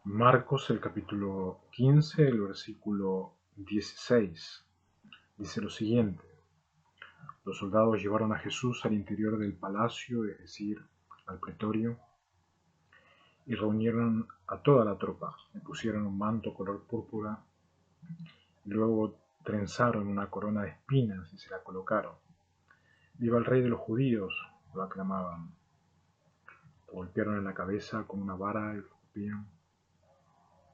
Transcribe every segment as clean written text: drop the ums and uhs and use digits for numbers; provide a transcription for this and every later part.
Marcos, el capítulo 15, el versículo 16, dice lo siguiente: los soldados llevaron a Jesús al interior del palacio, es decir, al pretorio, y reunieron a toda la tropa. Le pusieron un manto color púrpura y luego trenzaron una corona de espinas y se la colocaron. ¡Viva el rey de los judíos!, lo aclamaban. Lo golpearon en la cabeza con una vara y lo escupían.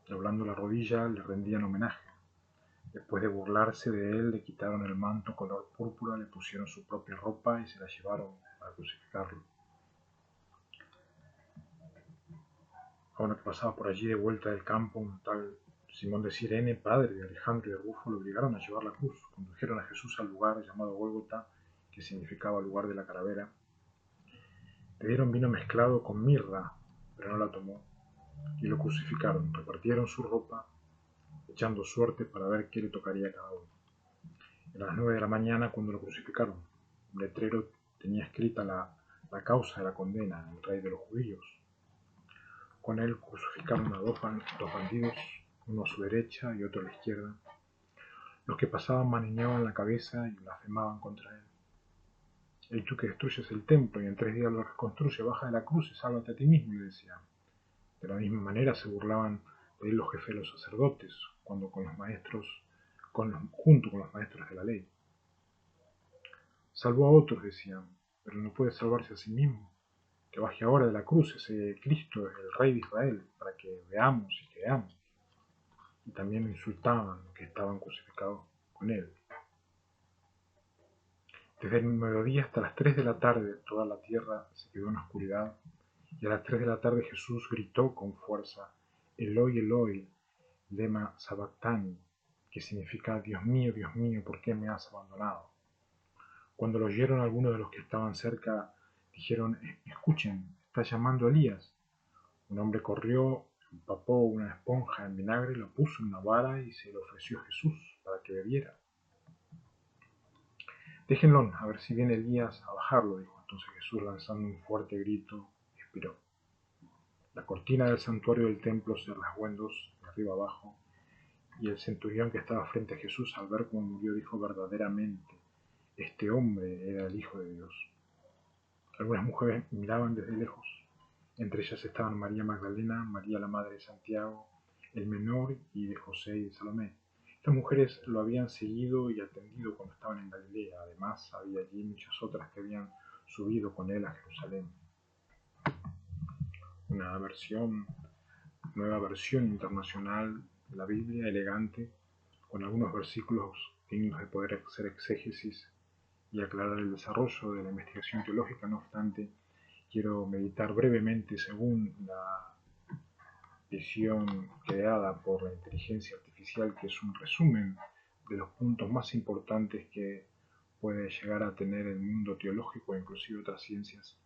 Doblando la rodilla le rendían homenaje. Después de burlarse de él, le quitaron el manto color púrpura, le pusieron su propia ropa y se la llevaron para crucificarlo. A uno que pasaba por allí de vuelta del campo, un tal Simón de Cirene, padre de Alejandro y de Rufo, lo obligaron a llevar la cruz. Condujeron a Jesús al lugar llamado Gólgota, que significaba lugar de la calavera. Le dieron vino mezclado con mirra, pero no la tomó, y lo crucificaron. Repartieron su ropa, echando suerte para ver qué le tocaría a cada uno. Eran las 9 de la mañana cuando lo crucificaron. Un letrero tenía escrita la causa de la condena: el rey de los judíos. Con él crucificaron a dos bandidos, uno a su derecha y otro a la izquierda. Los que pasaban maniñaban la cabeza y blasfemaban contra él. El tú que destruyes el templo y en 3 días lo reconstruye, baja de la cruz y sálvate a ti mismo, le decían. De la misma manera se burlaban de él los jefes de los sacerdotes, junto con los maestros de la ley. Salvó a otros, decían, pero no puede salvarse a sí mismo. Que baje ahora de la cruz, ese Cristo es el Rey de Israel, para que veamos y creamos. Y también insultaban a los que estaban crucificados con él. Desde el mediodía hasta las 3 de la tarde toda la tierra se quedó en oscuridad, y a las 3 de la tarde Jesús gritó con fuerza: Eloi, Eloi, lema sabactani, que significa Dios mío, ¿por qué me has abandonado? Cuando lo oyeron algunos de los que estaban cerca, dijeron: escuchen, está llamando a Elías. Un hombre corrió, empapó una esponja en vinagre, lo puso en una vara y se lo ofreció a Jesús para que bebiera. Déjenlo, a ver si viene Elías a bajarlo, dijo. Entonces Jesús, lanzando un fuerte grito, expiró. La cortina del santuario del templo se rasgó en dos, de arriba abajo, y el centurión que estaba frente a Jesús, al ver cómo murió, dijo: verdaderamente, este hombre era el Hijo de Dios. Algunas mujeres miraban desde lejos. Entre ellas estaban María Magdalena, María la madre de Santiago, el menor, y de José y de Salomé. Estas mujeres lo habían seguido y atendido cuando estaban en Galilea. Además, había allí muchas otras que habían subido con él a Jerusalén. Una nueva versión internacional de la Biblia, elegante, con algunos versículos dignos de poder hacer exégesis y aclarar el desarrollo de la investigación teológica. No obstante, quiero meditar brevemente según la visión creada por la inteligencia artificial, que es un resumen de los puntos más importantes que puede llegar a tener el mundo teológico e inclusive otras ciencias,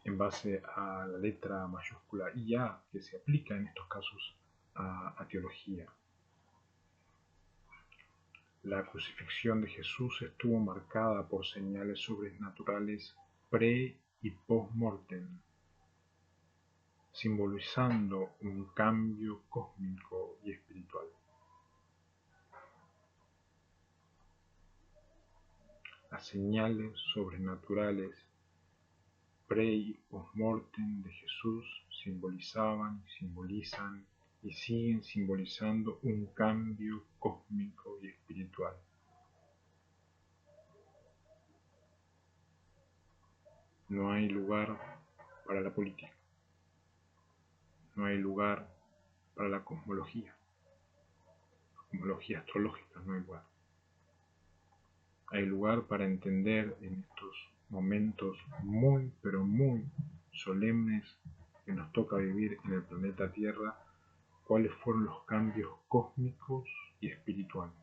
en base a la letra mayúscula IA que se aplica en estos casos a teología. La crucifixión de Jesús estuvo marcada por señales sobrenaturales pre y post-mortem, simbolizando un cambio cósmico y espiritual. Las señales sobrenaturales pre y post-mortem de Jesús simbolizaban, simbolizan y siguen simbolizando un cambio cósmico y espiritual. No hay lugar para la política. No hay lugar para la cosmología astrológica, no hay lugar. Hay lugar para entender en estos momentos muy, pero muy solemnes que nos toca vivir en el planeta Tierra, cuáles fueron los cambios cósmicos y espirituales.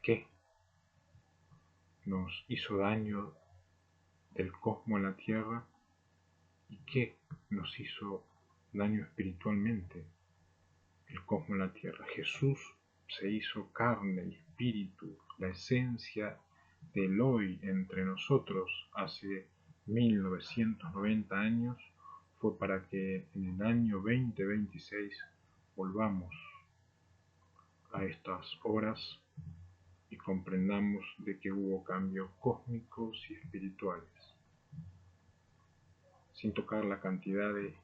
¿Qué nos hizo daño del cosmos en la Tierra y qué nos hizo daño espiritualmente el cosmos en la Tierra? Jesús se hizo carne y espíritu, la esencia del hoy entre nosotros hace 1990 años fue para que en el año 2026 volvamos a estas horas y comprendamos de que hubo cambios cósmicos y espirituales, sin tocar la cantidad de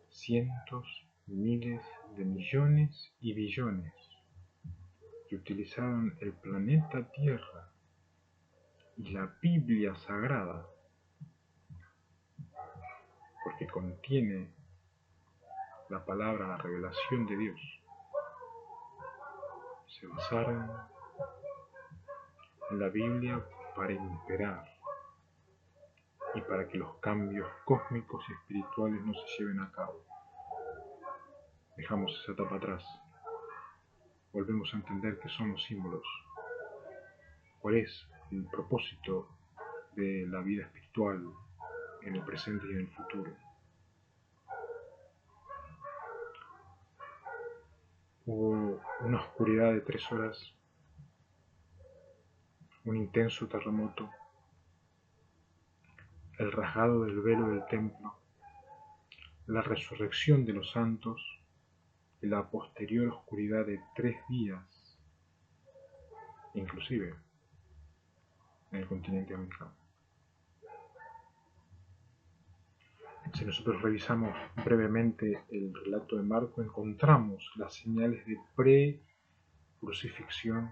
cientos, miles de millones y billones que utilizaron el planeta Tierra y la Biblia Sagrada, porque contiene la palabra, la revelación de Dios. Se basaron en la Biblia para imperar y para que los cambios cósmicos y espirituales no se lleven a cabo. Dejamos esa etapa atrás. Volvemos a entender qué son los símbolos. ¿Cuál es el propósito de la vida espiritual en el presente y en el futuro? Hubo una oscuridad de 3 horas, un intenso terremoto, el rasgado del velo del templo, la resurrección de los santos y la posterior oscuridad de 3 días, inclusive en el continente americano. Si nosotros revisamos brevemente el relato de Marco, encontramos las señales de pre-crucifixión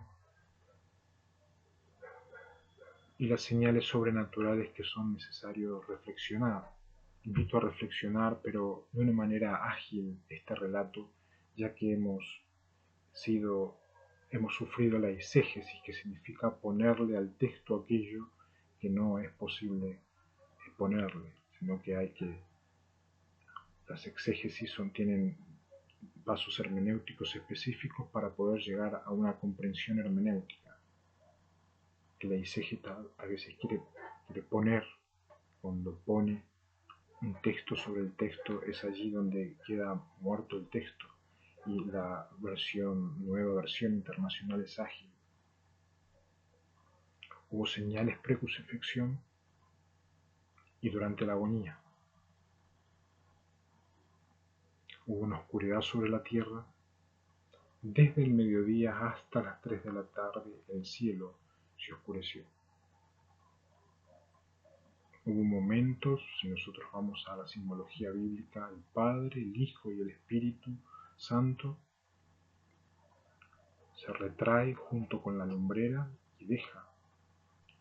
y las señales sobrenaturales que son necesarios reflexionar. Invito a reflexionar, pero de una manera ágil, este relato, ya que hemos sufrido la eisegesis, que significa ponerle al texto aquello que no es posible ponerle, sino que las exégesis tienen pasos hermenéuticos específicos para poder llegar a una comprensión hermenéutica, que la eiségeta a veces quiere poner. Cuando pone un texto sobre el texto, es allí donde queda muerto el texto, y la nueva versión internacional es ágil. Hubo señales pre-crucifixión y durante la agonía. Hubo una oscuridad sobre la tierra. Desde el mediodía hasta las 3 de la tarde el cielo se oscureció. Hubo momentos, si nosotros vamos a la simbología bíblica, el Padre, el Hijo y el Espíritu Santo se retrae junto con la lumbrera y deja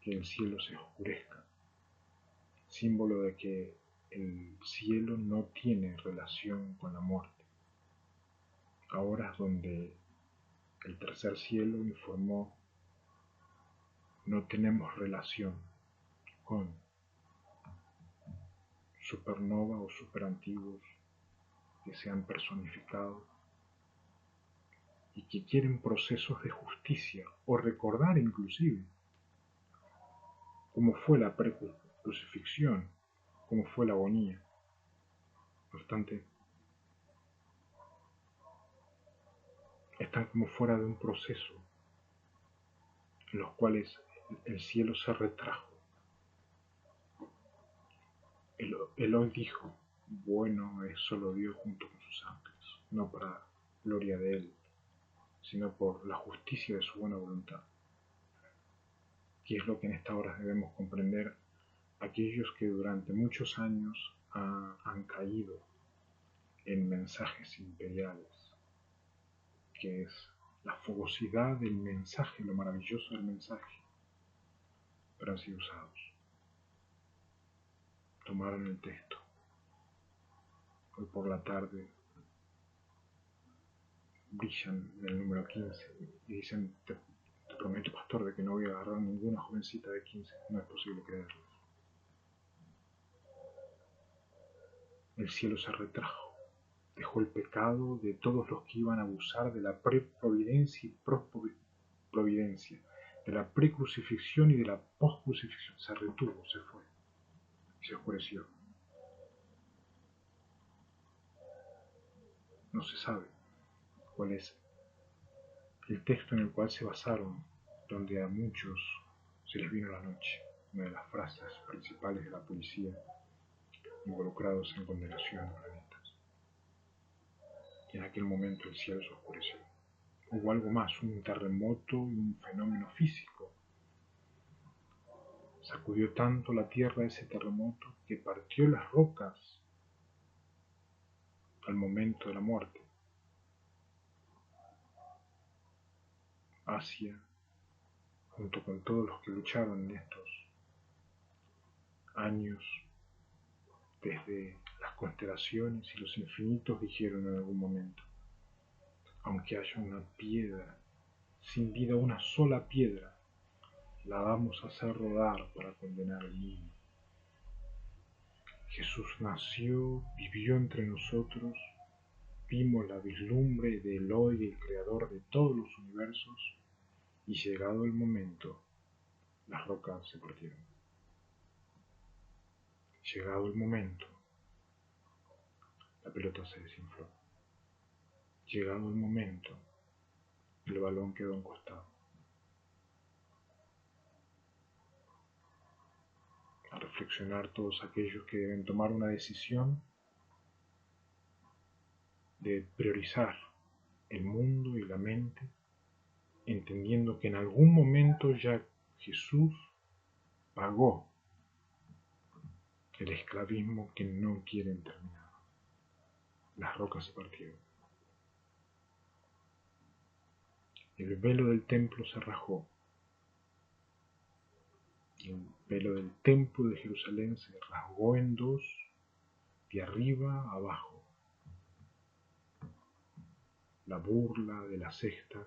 que el cielo se oscurezca, símbolo de que el cielo no tiene relación con la muerte. Ahora es donde el tercer cielo informó: no tenemos relación con supernova o superantiguos que se han personificado y que quieren procesos de justicia, o recordar inclusive cómo fue la pre-crucifixión, cómo fue la agonía. No obstante, están como fuera de un proceso en los cuales el cielo se retrajo. Eloy dijo: bueno es solo Dios junto con sus ángeles, no para gloria de él, sino por la justicia de su buena voluntad. ¿Qué es lo que en estas horas debemos comprender aquellos que durante muchos años han caído en mensajes imperiales? Que es la fogosidad del mensaje, lo maravilloso del mensaje, pero han sido usados. Tomaron el texto. Hoy por la tarde brillan en el número 15 y dicen: te prometo, pastor, de que no voy a agarrar ninguna jovencita de 15. No es posible creerlo. El cielo se retrajo, dejó el pecado de todos los que iban a abusar de la preprovidencia y providencia, de la precrucifixión y de la poscrucifixión. Se retuvo, se fue y se oscureció. No se sabe cuál es el texto en el cual se basaron, donde a muchos se les vino la noche. una de las frases principales de la policía involucrados en condenación de planetas. Y en aquel momento el cielo se oscureció. Hubo algo más, un terremoto y un fenómeno físico. Sacudió tanto la tierra ese terremoto que partió las rocas al momento de la muerte. Asia, junto con todos los que lucharon en estos años, desde las constelaciones y los infinitos, dijeron en algún momento: aunque haya una piedra, sin vida una sola piedra, la vamos a hacer rodar para condenar al mundo. Jesús nació, vivió entre nosotros, vimos la vislumbre de Eloy, el creador de todos los universos, y llegado el momento, las rocas se partieron. Llegado el momento, la pelota se desinfló. Llegado el momento, el balón quedó encostado. A reflexionar todos aquellos que deben tomar una decisión de priorizar el mundo y la mente, entendiendo que en algún momento ya Jesús pagó el esclavismo que no quieren terminar. Las rocas se partieron. El velo del templo se rajó. El velo del templo de Jerusalén se rasgó en dos, de arriba a abajo. La burla de las sectas,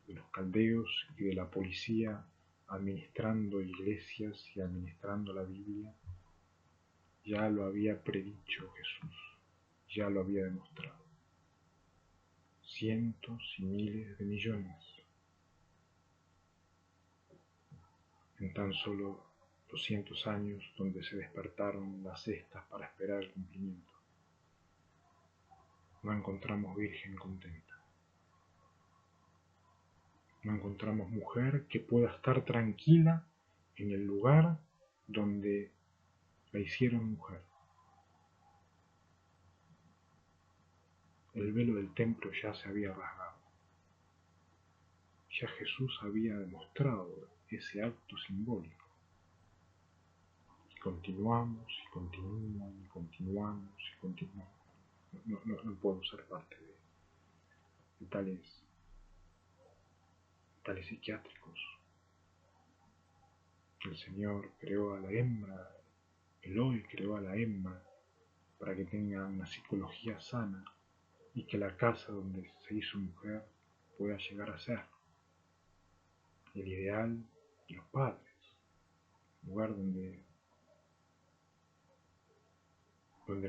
de los caldeos y de la policía administrando iglesias y administrando la Biblia, ya lo había predicho Jesús, ya lo había demostrado. Cientos y miles de millones en tan solo 200 años, donde se despertaron las cestas para esperar el cumplimiento. No encontramos virgen contenta. No encontramos mujer que pueda estar tranquila en el lugar donde la hicieron mujer. El velo del templo ya se había rasgado. Ya Jesús había demostrado ese acto simbólico. Y continuamos, y continuamos, y continuamos, y continuamos. No puedo ser parte de tales psiquiátricos. El Señor creó a la hembra, Eloy creó a la hembra para que tenga una psicología sana y que la casa donde se hizo mujer pueda llegar a ser el ideal de los padres, un lugar donde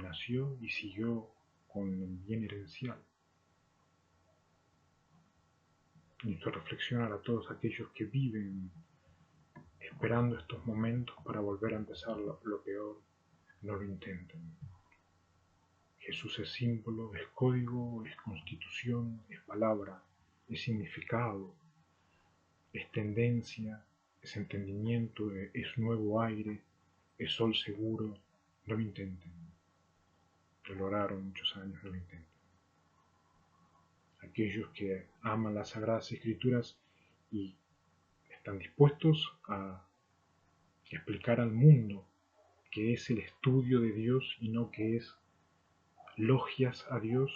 nació y siguió con el bien herencial. Necesito reflexionar a todos aquellos que viven esperando estos momentos para volver a empezar lo peor, no lo intenten. Jesús es símbolo, es código, es constitución, es palabra, es significado, es tendencia, es entendimiento, es nuevo aire, es sol seguro. No lo intenten. Lo lograron muchos años, no lo intenten. Aquellos que aman las Sagradas Escrituras y están dispuestos a explicar al mundo que es el estudio de Dios y no que es logias a Dios,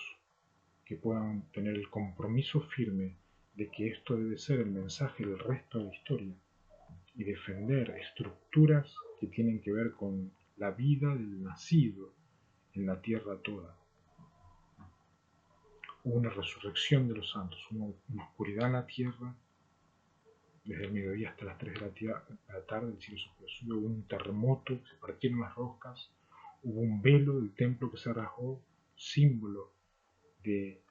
que puedan tener el compromiso firme de que esto debe ser el mensaje del resto de la historia y defender estructuras que tienen que ver con la vida del nacido en la tierra toda. Hubo una resurrección de los santos, una oscuridad en la tierra, desde el mediodía hasta las 3 de la tarde, el cielo se oscureció, hubo un terremoto, se partieron las rocas, hubo un velo del templo que se rasgó, símbolo de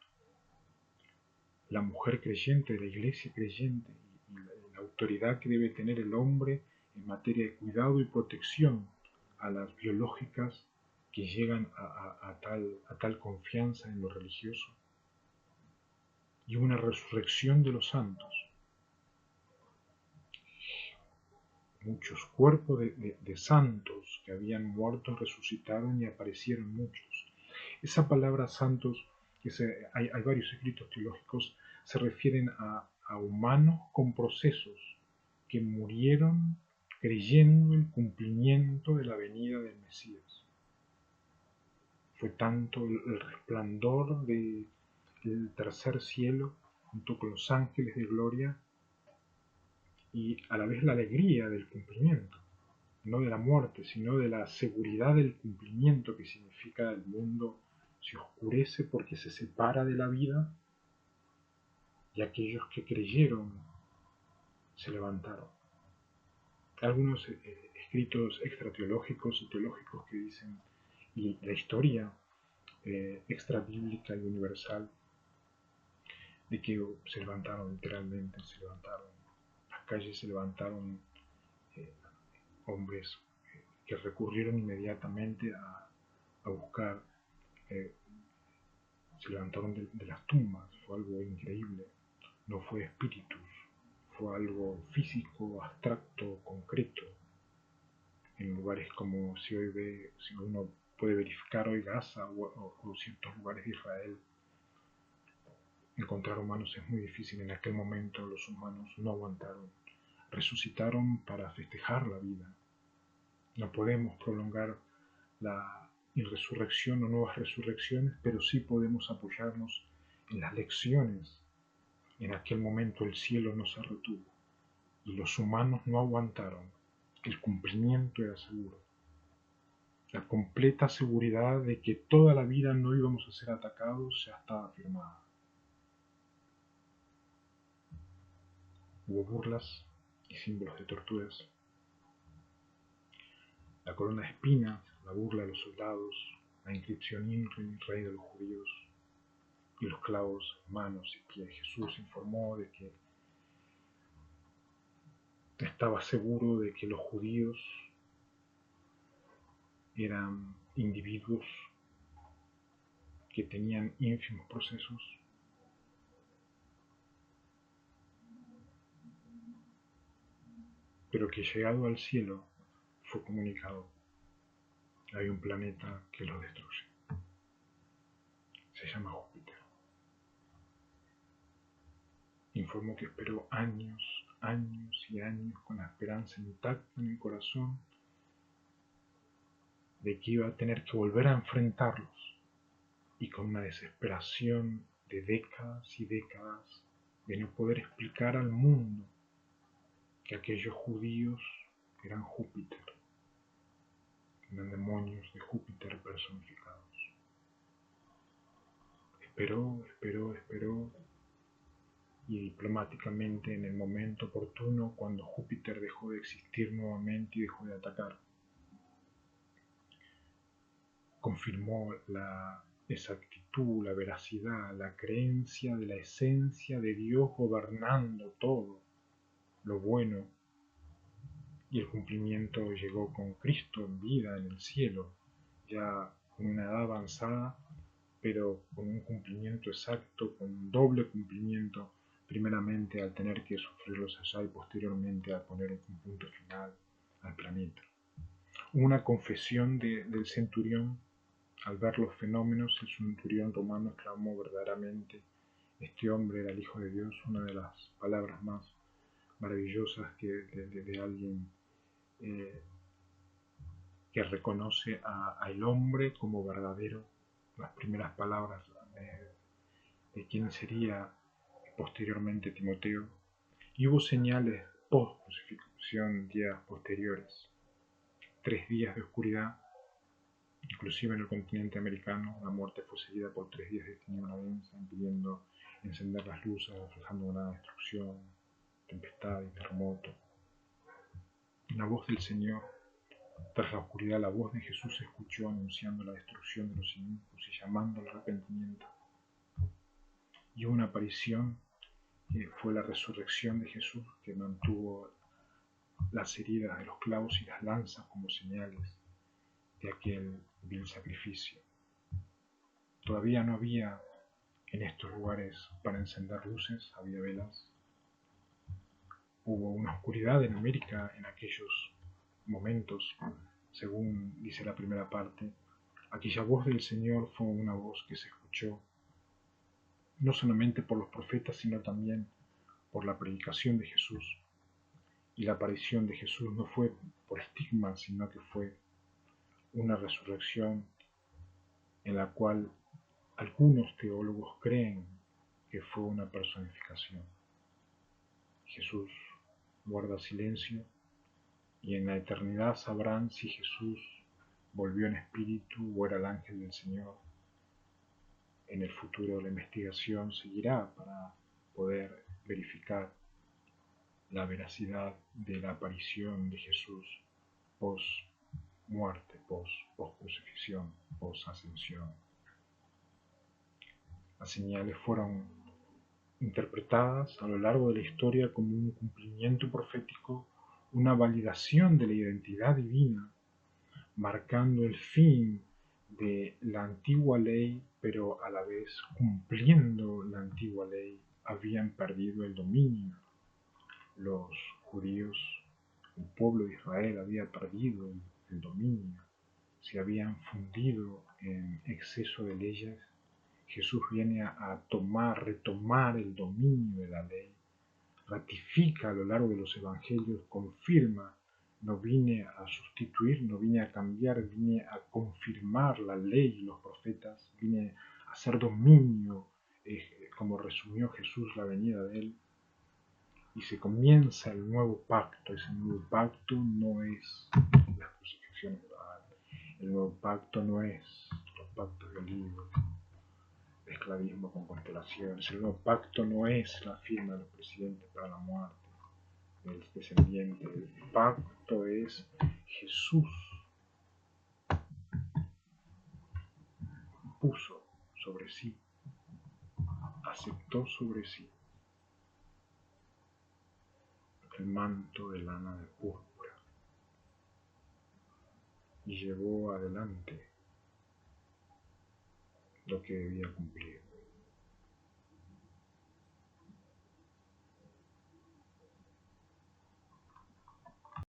la mujer creyente, de la iglesia creyente, y la autoridad que debe tener el hombre en materia de cuidado y protección a las biológicas que llegan a tal confianza en lo religioso. Y una resurrección de los santos. Muchos cuerpos de santos que habían muerto resucitaron y aparecieron muchos. Esa palabra santos, hay varios escritos teológicos, se refieren a humanos con procesos que murieron creyendo el cumplimiento de la venida del Mesías. Fue tanto el resplandor del tercer cielo junto con los ángeles de gloria y a la vez la alegría del cumplimiento, no de la muerte, sino de la seguridad del cumplimiento que significa el mundo se oscurece porque se separa de la vida y aquellos que creyeron se levantaron. Algunos escritos extrateológicos y teológicos que dicen, y la historia extrabíblica y universal, de que se levantaron literalmente, se levantaron, las calles se levantaron hombres que recurrieron inmediatamente a buscar, se levantaron de las tumbas, fue algo increíble, no fue espíritus, fue algo físico, abstracto, concreto, en lugares como si hoy ve, si uno puede verificar hoy Gaza o ciertos lugares de Israel. Encontrar humanos es muy difícil. En aquel momento los humanos no aguantaron, resucitaron para festejar la vida. No podemos prolongar la resurrección o nuevas resurrecciones, pero sí podemos apoyarnos en las lecciones. En aquel momento el cielo no se retuvo y los humanos no aguantaron. El cumplimiento era seguro. La completa seguridad de que toda la vida no íbamos a ser atacados ya estaba firmada. Hubo burlas y símbolos de torturas. La corona de espinas, la burla de los soldados, la inscripción INRI, rey de los judíos, y los clavos en manos y pies. Jesús informó de que estaba seguro de que los judíos eran individuos que tenían ínfimos procesos, pero que llegado al cielo fue comunicado: hay un planeta que los destruye. Se llama Júpiter. Informó que esperó años, años y años con la esperanza intacta en el corazón de que iba a tener que volver a enfrentarlos, y con una desesperación de décadas y décadas de no poder explicar al mundo que aquellos judíos eran Júpiter, eran demonios de Júpiter personificados. Esperó, y diplomáticamente, en el momento oportuno, cuando Júpiter dejó de existir nuevamente y dejó de atacar, confirmó la exactitud, la veracidad, la creencia de la esencia de Dios gobernando todo lo bueno, y el cumplimiento llegó con Cristo en vida en el cielo, ya con una edad avanzada, pero con un cumplimiento exacto, con un doble cumplimiento, primeramente al tener que sufrirlos allá y posteriormente al poner un punto final al planeta. Una confesión del centurión. Al ver los fenómenos, el centurión romano exclamó verdaderamente: este hombre era el Hijo de Dios. Una de las palabras más maravillosas de alguien que reconoce al hombre como verdadero. Las primeras palabras de quien sería posteriormente Timoteo. Y hubo señales post crucifixión, días posteriores, 3 días de oscuridad. Inclusive en el continente americano, la muerte fue seguida por 3 días de tiniebla densa, impidiendo encender las luces, reflejando una destrucción, tempestad y terremoto. La voz del Señor, tras la oscuridad, la voz de Jesús se escuchó anunciando la destrucción de los inicuos y llamando al arrepentimiento. Y hubo una aparición que fue la resurrección de Jesús, que mantuvo las heridas de los clavos y las lanzas como señales de aquel vil sacrificio. Todavía no había en estos lugares para encender luces, había velas, Hubo una oscuridad en América en aquellos momentos, según dice la primera parte. Aquella voz del Señor fue una voz que se escuchó no solamente por los profetas, sino también por la predicación de Jesús. Y la aparición de Jesús no fue por estigma, sino que fue una resurrección en la cual algunos teólogos creen que fue una personificación. Jesús guarda silencio y en la eternidad sabrán si Jesús volvió en espíritu o era el ángel del Señor. En el futuro la investigación seguirá para poder verificar la veracidad de la aparición de Jesús post muerte, post crucifixión, post ascensión. Las señales fueron interpretadas a lo largo de la historia como un cumplimiento profético, una validación de la identidad divina, marcando el fin de la antigua ley, pero a la vez cumpliendo la antigua ley. Habían perdido el dominio. Los judíos, el pueblo de Israel, había perdido el dominio, se habían fundido en exceso de leyes. Jesús viene a retomar el dominio de la ley, ratifica a lo largo de los evangelios, confirma. No vine a sustituir, no vine a cambiar, vine a confirmar la ley y los profetas, vine a hacer dominio, como resumió Jesús la venida de él. Y se comienza el nuevo pacto. Ese nuevo pacto no es las crucifixiones de Baal, el nuevo pacto no es los pactos de olivos, de esclavismo con constelaciones, el nuevo pacto no es la firma de los presidentes para la muerte del descendiente. El pacto es Jesús puso sobre sí, aceptó sobre sí el manto de lana de púrpura y llevó adelante lo que debía cumplir.